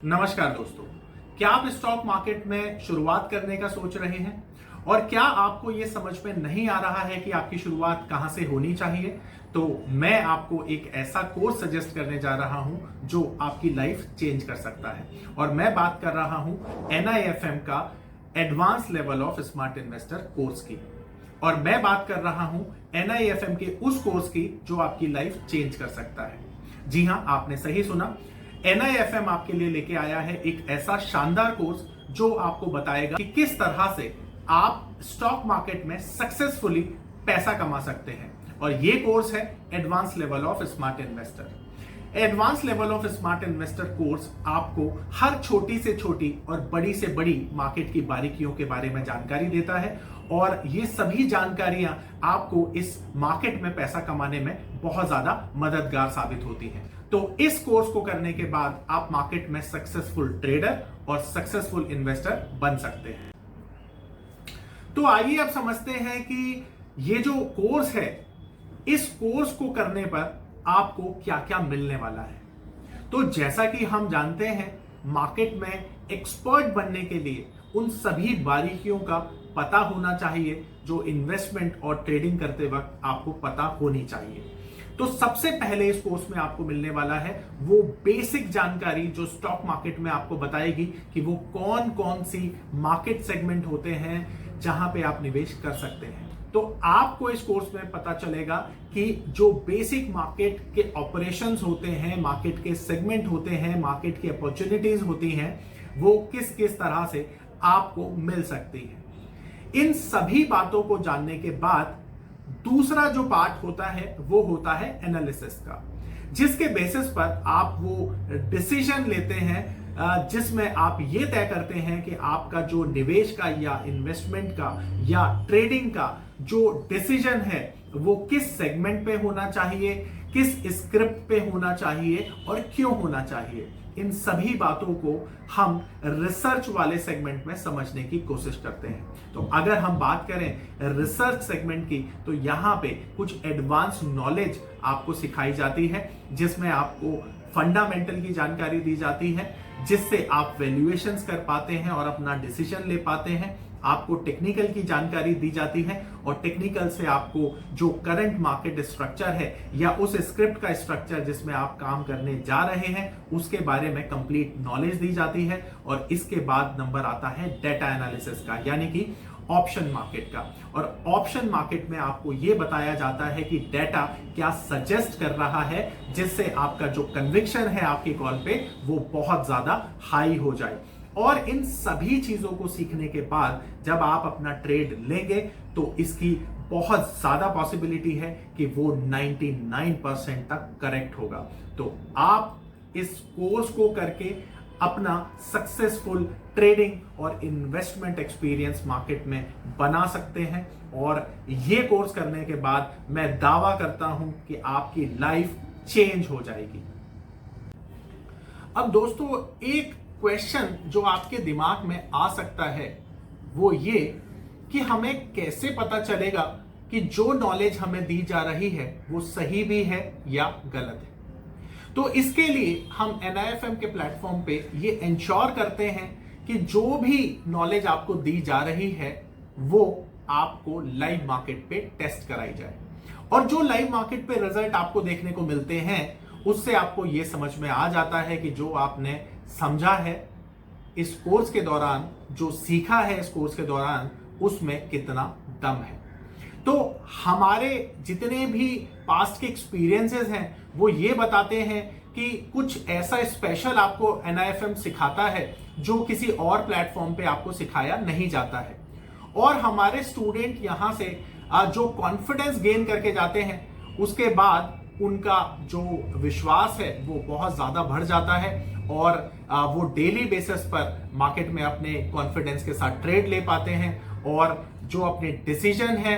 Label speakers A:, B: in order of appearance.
A: नमस्कार दोस्तों, क्या आप स्टॉक मार्केट में शुरुआत करने का सोच रहे हैं और क्या आपको यह समझ में नहीं आ रहा है कि आपकी शुरुआत कहां से होनी चाहिए? तो मैं आपको एक ऐसा कोर्स सजेस्ट करने जा रहा हूं जो आपकी लाइफ चेंज कर सकता है। और मैं बात कर रहा हूं NIFM का advance level of smart investor course की। और मैं बात कर रहा हूं NIFM के उस कोर्स की जो आपकी लाइफ चेंज कर सकता है। जी हां, आपने सही सुना। NIFM आपके लिए लेके आया है एक ऐसा शानदार कोर्स जो आपको बताएगा कि किस तरह से आप स्टॉक मार्केट में सक्सेसफुली पैसा कमा सकते हैं। और ये कोर्स है advance level of smart investor. Advance level of smart investor course आपको हर छोटी से छोटी और बड़ी से बड़ी मार्केट की बारीकियों के बारे में जानकारी देता है और ये सभी जानकारियां आपको इस मार्केट में पैसा कमाने में बहुत ज्यादा मददगार साबित होती हैं। तो इस कोर्स को करने के बाद आप मार्केट में सक्सेसफुल ट्रेडर और सक्सेसफुल इन्वेस्टर बन सकते हैं। तो आइए अब समझते हैं कि ये जो कोर्स है, इस कोर्स को करने पर आपको क्या क्या मिलने वाला है। तो जैसा कि हम जानते हैं, मार्केट में एक्सपर्ट बनने के लिए उन सभी बारीकियों का पता होना चाहिए जो इन्वेस्टमेंट और ट्रेडिंग करते वक्त आपको पता होनी चाहिए। तो सबसे पहले इस कोर्स में आपको मिलने वाला है वो बेसिक जानकारी जो स्टॉक मार्केट में आपको बताएगी कि वो कौन कौन सी मार्केट सेगमेंट होते हैं जहां पे आप निवेश कर सकते हैं। तो आपको इस कोर्स में पता चलेगा कि जो बेसिक मार्केट के ऑपरेशंस होते हैं, मार्केट के सेगमेंट होते हैं, मार्केट की अपॉर्चुनिटीज होती हैं, वो किस किस तरह से आपको मिल सकती है। इन सभी बातों को जानने के बाद दूसरा जो पार्ट होता है वो होता है एनालिसिस का, जिसके बेसिस पर आप वो डिसीजन लेते हैं जिसमें आप ये तय करते हैं कि आपका जो निवेश का या इन्वेस्टमेंट का या ट्रेडिंग का जो डिसीजन है वो किस सेगमेंट पे होना चाहिए, किस स्क्रिप्ट पे होना चाहिए और क्यों होना चाहिए। इन सभी बातों को हम रिसर्च वाले सेगमेंट में समझने की कोशिश करते हैं। तो अगर हम बात करें रिसर्च सेगमेंट की, तो यहां पे कुछ एडवांस नॉलेज आपको सिखाई जाती है, जिसमें आपको फंडामेंटल की जानकारी दी जाती है, जिससे आप वैल्यूएशंस कर पाते हैं और अपना डिसीजन ले पाते हैं। आपको टेक्निकल की जानकारी दी जाती है और टेक्निकल से आपको जो करंट मार्केट स्ट्रक्चर है या उस स्क्रिप्ट का स्ट्रक्चर जिसमें आप काम करने जा रहे हैं उसके बारे में कंप्लीट नॉलेज दी जाती है। और इसके बाद नंबर आता है डेटा एनालिसिस का, यानी कि ऑप्शन मार्केट का। और ऑप्शन मार्केट में आपको यह बताया जाता है कि डेटा क्या सजेस्ट कर रहा है, जिससे आपका जो कन्विक्शन है आपके कॉल पे वो बहुत ज्यादा हाई हो जाए। और इन सभी चीजों को सीखने के बाद जब आप अपना ट्रेड लेंगे तो इसकी बहुत ज्यादा पॉसिबिलिटी है कि वो 99% तक करेक्ट होगा। तो आप इस कोर्स को करके अपना सक्सेसफुल ट्रेडिंग और इन्वेस्टमेंट एक्सपीरियंस मार्केट में बना सकते हैं। और ये कोर्स करने के बाद मैं दावा करता हूं कि आपकी लाइफ चेंज हो जाएगी। अब दोस्तों, एक क्वेश्चन जो आपके दिमाग में आ सकता है वो ये कि हमें कैसे पता चलेगा कि जो नॉलेज हमें दी जा रही है वो सही भी है या गलत है। तो इसके लिए हम NIFM के प्लेटफॉर्म पे ये इंश्योर करते हैं कि जो भी नॉलेज आपको दी जा रही है वो आपको लाइव मार्केट पे टेस्ट कराई जाए। और जो लाइव मार्केट पे रिजल्ट आपको देखने को मिलते हैं उससे आपको ये समझ में आ जाता है कि जो आपने समझा है इस कोर्स के दौरान, जो सीखा है इस कोर्स के दौरान, उसमें कितना दम है। तो हमारे जितने भी पास्ट के एक्सपीरियंसेस हैं वो ये बताते हैं कि कुछ ऐसा स्पेशल आपको NIFM सिखाता है जो किसी और प्लेटफॉर्म पे आपको सिखाया नहीं जाता है। और हमारे स्टूडेंट यहां से जो कॉन्फिडेंस गेन करके जाते हैं उसके बाद उनका जो विश्वास है वो बहुत ज्यादा बढ़ जाता है और वो डेली बेसिस पर मार्केट में अपने कॉन्फिडेंस के साथ ट्रेड ले पाते हैं और जो अपने डिसीजन है